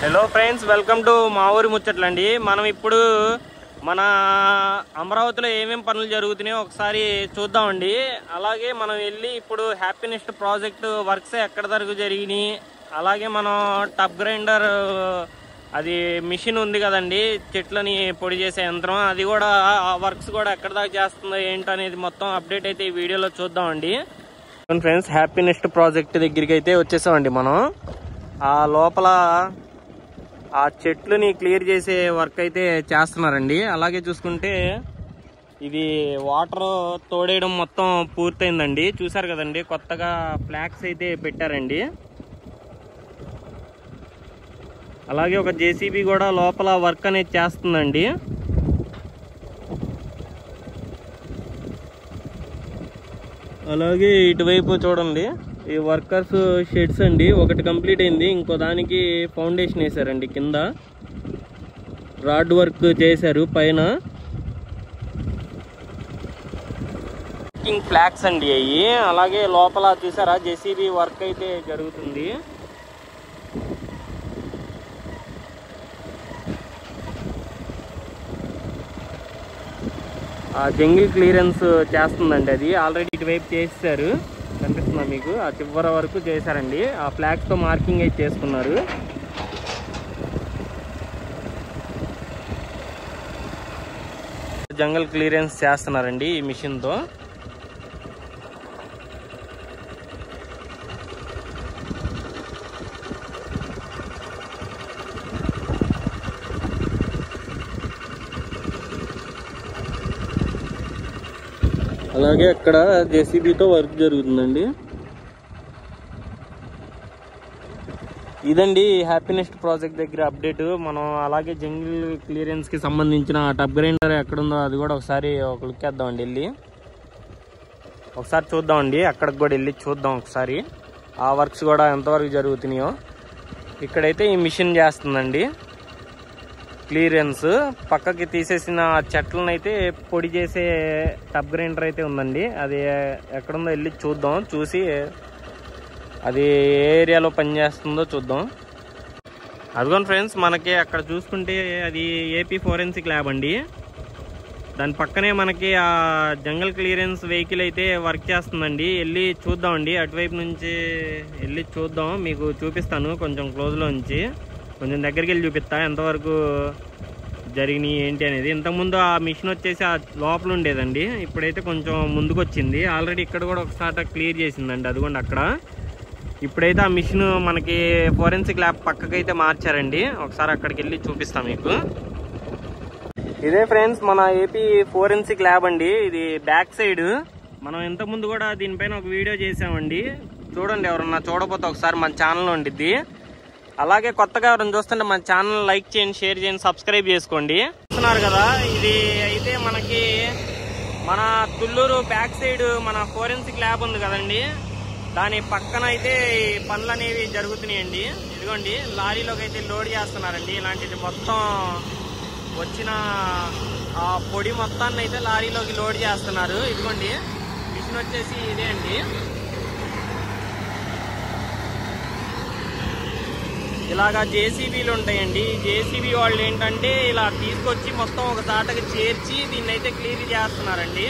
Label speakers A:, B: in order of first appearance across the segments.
A: Hello friends, welcome to మా ఊరి ముచ్చట్లండి. మనం ఇప్పుడు మన అమరావతిలో ఏమేం పనులు జరుగుతున్నాయో ఒకసారి చూద్దామండి. అలాగే మనం వెళ్ళి ఇప్పుడు హ్యాపీనెస్ట్ ప్రాజెక్టు వర్క్స్ ఎక్కడ వరకు జరిగినాయి, అలాగే మనం టబ్ గ్రైండర్ అది మిషన్ ఉంది కదండి, చెట్లని పొడి చేసే యంత్రం, అది కూడా ఆ వర్క్స్ కూడా ఎక్కడ దాకా చేస్తుందో ఏంటనేది మొత్తం అప్డేట్ అయితే ఈ వీడియోలో చూద్దామండి. ఫ్రెండ్స్, హ్యాపీనెస్ట్ ప్రాజెక్ట్ దగ్గరికి అయితే వచ్చేసామండి. మనం ఆ లోపల ఆ చెట్లని క్లియర్ చేసే వర్క్ అయితే చేస్తున్నారండి. అలాగే చూసుకుంటే ఇది వాటర్ తోడేయడం మొత్తం పూర్తయిందండి. చూసారు కదండి, కొత్తగా ఫ్లాగ్స్ అయితే పెట్టారండి. అలాగే ఒక జేసీబీ కూడా లోపల వర్క్ అనేది చేస్తుందండి. అలాగే ఇటువైపు చూడండి, ఈ వర్కర్స్ షెడ్స్ అండి, ఒకటి కంప్లీట్ అయింది, ఇంకో దానికి ఫౌండేషన్ వేసారండి. కింద రాడ్ వర్క్ చేశారు, పైన ఫ్లాగ్స్ అండి అవి. అలాగే లోపల చూసారా జేసీబీ వర్క్ అయితే జరుగుతుంది. ఆ జంగిల్ క్లియరెన్స్ చేస్తుందండి, అది ఆల్రెడీ ఇటువైపు చేశారు, కనిపిస్తుందా మీకు, ఆ చివరి వరకు చేశారండి. ఆ ఫ్లాగ్స్ తో మార్కింగ్ అయితే చేసుకున్నారు. జంగల్ క్లియరెన్స్ చేస్తున్నారండి ఈ మిషన్ తో. అలాగే అక్కడ జేసీబీతో వర్క్ జరుగుతుందండి. ఇదండి హ్యాపీనెస్ట్ ప్రాజెక్ట్ దగ్గర అప్డేట్. మనం అలాగే జంగిల్ క్లియరెన్స్ కి సంబంధించిన టబ్ గ్రైండర్ ఎక్కడుందో అది కూడా ఒకసారి ఒక లుక్ వేద్దామండి, వెళ్ళి ఒకసారి చూద్దామండి. అక్కడికి కూడా వెళ్ళి చూద్దాం ఒకసారి ఆ వర్క్స్ కూడా ఎంతవరకు జరుగుతున్నాయో. ఇక్కడైతే ఈ మిషన్ చేస్తుందండి క్లియరెన్స్. పక్కకి తీసేసిన చెట్లను అయితే పొడి చేసే టబ్ గ్రైండర్ అయితే ఉందండి, అది ఎక్కడుందో వెళ్ళి చూద్దాం. చూసి అది ఏ ఏరియాలో పనిచేస్తుందో చూద్దాం. అదిగోండి ఫ్రెండ్స్, మనకి అక్కడ చూసుకుంటే అది ఏపీ ఫోరెన్సిక్ ల్యాబ్ అండి. దాని పక్కనే మనకి ఆ జంగల్ క్లియరెన్స్ వెహికల్ అయితే వర్క్ చేస్తుందండి. వెళ్ళి చూద్దామండి, అటువైపు నుంచి వెళ్ళి చూద్దాం, మీకు చూపిస్తాను కొంచెం క్లోజ్లో నుంచి. కొంచెం దగ్గరికి వెళ్ళి చూపిస్తా ఎంతవరకు జరిగినాయి ఏంటి అనేది. ఇంతకుముందు ఆ మిషన్ వచ్చేసి ఆ లోపల ఉండేదండి, ఇప్పుడైతే కొంచెం ముందుకు వచ్చింది. ఆల్రెడీ ఇక్కడ కూడా ఒకసారి క్లియర్ చేసిందండి, అదిగోండి అక్కడ. ఇప్పుడైతే ఆ మిషన్ మనకి ఫోరెన్సిక్ ల్యాబ్ పక్కకైతే మార్చారండి. ఒకసారి అక్కడికి వెళ్ళి చూపిస్తాం మీకు. ఇదే ఫ్రెండ్స్ మన ఏపీ ఫోరెన్సిక్ ల్యాబ్ అండి, ఇది బ్యాక్ సైడ్. మనం ఇంతకుముందు కూడా దీనిపైన ఒక వీడియో చేసామండి, చూడండి. ఎవరన్నా చూడకపోతే ఒకసారి మన ఛానల్లో ఉండిద్ది. అలాగే కొత్తగా ఎవరైనా చూస్తుంటే మన ఛానల్ లైక్ చేయండి, షేర్ చేయండి, సబ్స్క్రైబ్ చేసుకోండి. చూస్తున్నారు కదా, ఇది అయితే మనకి మన తుళ్ళూరు బ్యాక్ సైడ్ మన ఫోరెన్సిక్ ల్యాబ్ ఉంది కదండి, దాని పక్కన అయితే పనులు అనేవి జరుగుతున్నాయండి. ఇదిగోండి లారీలోకి అయితే లోడ్ చేస్తున్నారండి. ఇలాంటిది మొత్తం వచ్చిన ఆ పొడి మొత్తాన్ని అయితే లారీలోకి లోడ్ చేస్తున్నారు. ఇదిగోండి మిషన్ వచ్చేసి ఇదే అండి. ఇలాగా జేసీబీలు ఉంటాయండి. జేసీబీ వాళ్ళు ఏంటంటే ఇలా తీసుకొచ్చి మొత్తం ఒక తాటకి చేర్చి దీన్ని అయితే క్లియర్ చేస్తున్నారండి.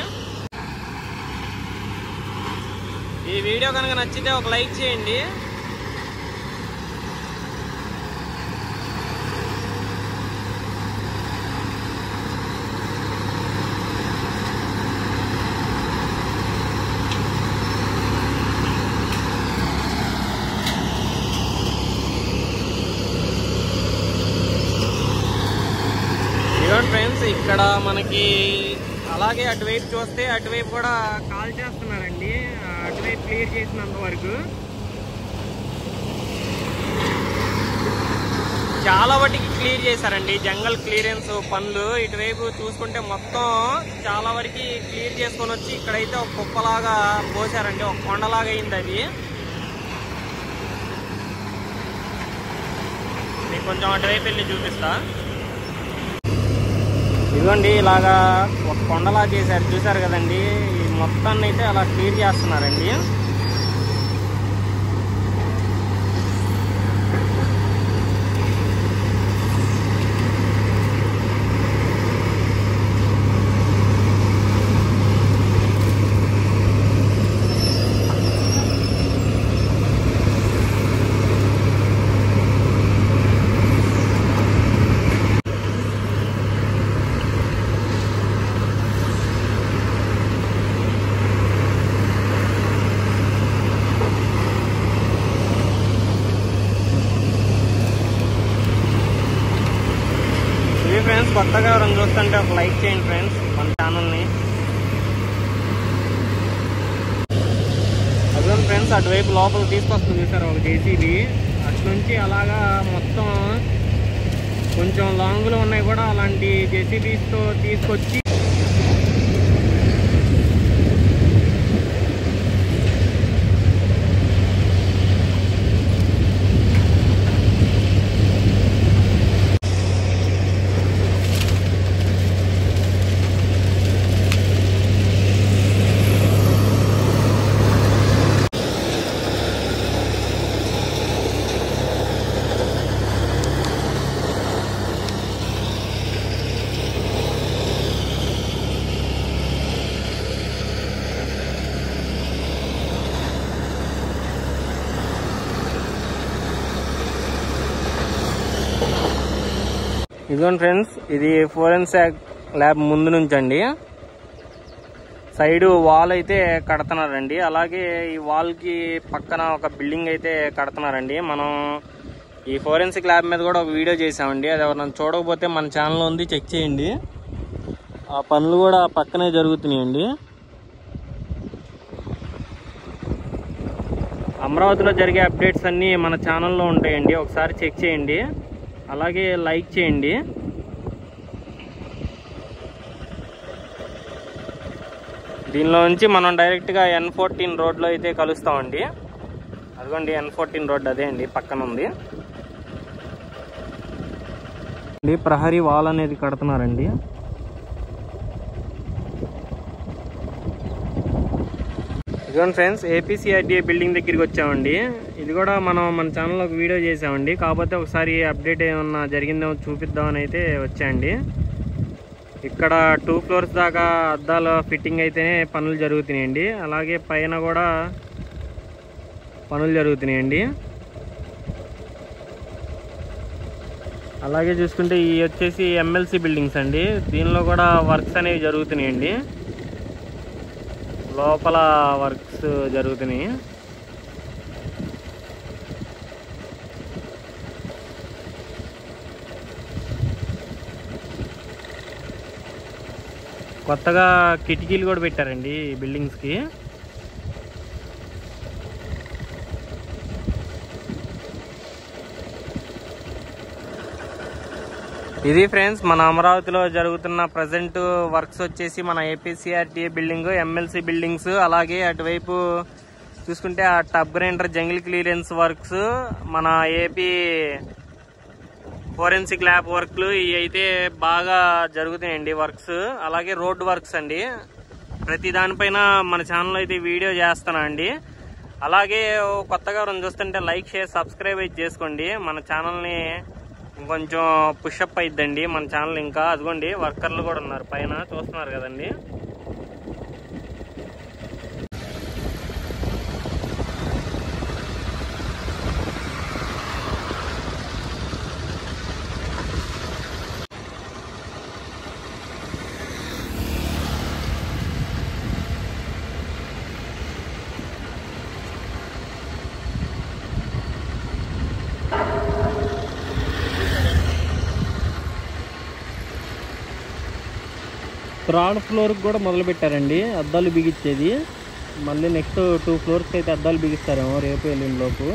A: ఈ వీడియో కనుక నచ్చితే ఒక లైక్ చేయండి. ఫ్రెండ్స్, ఇక్కడ మనకి అలాగే అటువైపు చూస్తే అటువైపు కూడా కాల్ చేస్తున్నారండి, అటువైపు క్లియర్ చేసినంత వరకు. చాలా వాటికి క్లియర్ చేశారండి జంగల్ క్లియరెన్స్ పనులు. ఇటువైపు చూసుకుంటే మొత్తం చాలా వరకు క్లియర్ చేసుకొని వచ్చి ఇక్కడైతే ఒక కుప్పలాగా పోసారండి, ఒక కొండలాగా అయింది అది. మీకు కొంచెం అటువైపు వెళ్ళి చూపిస్తా. ఇదిగోండి ఇలాగా ఒక కొండలా చేశారు, చూసారు కదండి. ఈ మొత్తాన్ని అయితే అలా క్లియర్ చేస్తున్నారండి. చూస్తుంటే ఒక లైక్ చేయండి ఫ్రెండ్స్ మన ఛానల్ని. అదే ఫ్రెండ్స్ అటువైపు లోపల తీసుకొస్తుంది చూసారు ఒక జేసీబీ. అటు నుంచి అలాగా మొత్తం కొంచెం లాంగ్లో ఉన్నాయి కూడా అలాంటి జేసీబీస్తో తీసుకొచ్చి ఇదిగోండి ఫ్రెండ్స్, ఇది ఫోరెన్సిక్ ల్యాబ్ ముందు నుంచి అండి. సైడ్ వాల్ అయితే కడుతున్నారండి. అలాగే ఈ వాల్ కి పక్కన ఒక బిల్డింగ్ అయితే కడుతున్నారండి. మనం ఈ ఫోరెన్సిక్ ల్యాబ్ మీద కూడా ఒక వీడియో చేసామండి. అది ఎవరైనా చూడకపోతే మన ఛానల్లో ఉంది, చెక్ చేయండి. ఆ పనులు కూడా పక్కనే జరుగుతున్నాయండి. అమరావతిలో జరిగే అప్డేట్స్ అన్నీ మన ఛానల్లో ఉంటాయండి, ఒకసారి చెక్ చేయండి. అలాగే లైక్ చేయండి. దీనిలో నుంచి మనం డైరెక్ట్గా N14 రోడ్లో అయితే కలుస్తామండి. అదిగోండి N14 రోడ్, అదే అండి పక్కన ఉంది. ప్రహరీ వాల్ అనేది కడుతున్నారండి. ఇదిగోండి ఫ్రెండ్స్, APCRDA బిల్డింగ్ దగ్గరికి వచ్చామండి. ఇది కూడా మనం మన ఛానల్లో ఒక వీడియో చేసామండి. కాకపోతే ఒకసారి అప్డేట్ ఏమన్నా జరిగిందేమో చూపిద్దామని అయితే వచ్చాయండి. ఇక్కడ 2 ఫ్లోర్స్ దాకా అద్దాల ఫిట్టింగ్ అయితేనే పనులు జరుగుతున్నాయండి. అలాగే పైన కూడా పనులు జరుగుతున్నాయండి. అలాగే చూసుకుంటే ఈ వచ్చేసి MLC బిల్డింగ్స్ అండి. దీనిలో కూడా వర్క్స్ అనేవి జరుగుతున్నాయండి. లోపల వర్క్స్ జరుగుతున్నాయి. కొత్తగా కిటికీలు కూడా పెట్టారండి ఈ బిల్డింగ్స్కి. ఇది ఫ్రెండ్స్ మన అమరావతిలో జరుగుతున్న ప్రజెంట్ వర్క్స్ వచ్చేసి మన APCRDA బిల్డింగ్, MLC బిల్డింగ్స్, అలాగే అటువైపు చూసుకుంటే ఆ tub grinder jungle clearance works, మన ఏపీ ఫోరెన్సిక్ ల్యాబ్ వర్క్లు ఇవి అయితే బాగా జరుగుతాయండి వర్క్స్. అలాగే రోడ్ వర్క్స్ అండి. ప్రతి దానిపైన మన ఛానల్లో అయితే వీడియో చేస్తాను అండి. అలాగే కొత్తగా రెండు చూస్తుంటే లైక్, షేర్, సబ్స్క్రైబ్ అయితే చేసుకోండి. మన ఛానల్ని ఇంకొంచెం పుషప్ అయిద్దండి మన ఛానల్. ఇంకా అదిగోండి వర్కర్లు కూడా ఉన్నారు పైన, చూస్తున్నారు కదండి. థర్డ్ ఫ్లోర్కి కూడా మొదలు పెట్టారండి అద్దాలు బిగించేది. మళ్ళీ నెక్స్ట్ 2 ఫ్లోర్స్కి అయితే అద్దాలు బిగిస్తారేమో రేపు ఎల్లుండిలోపు.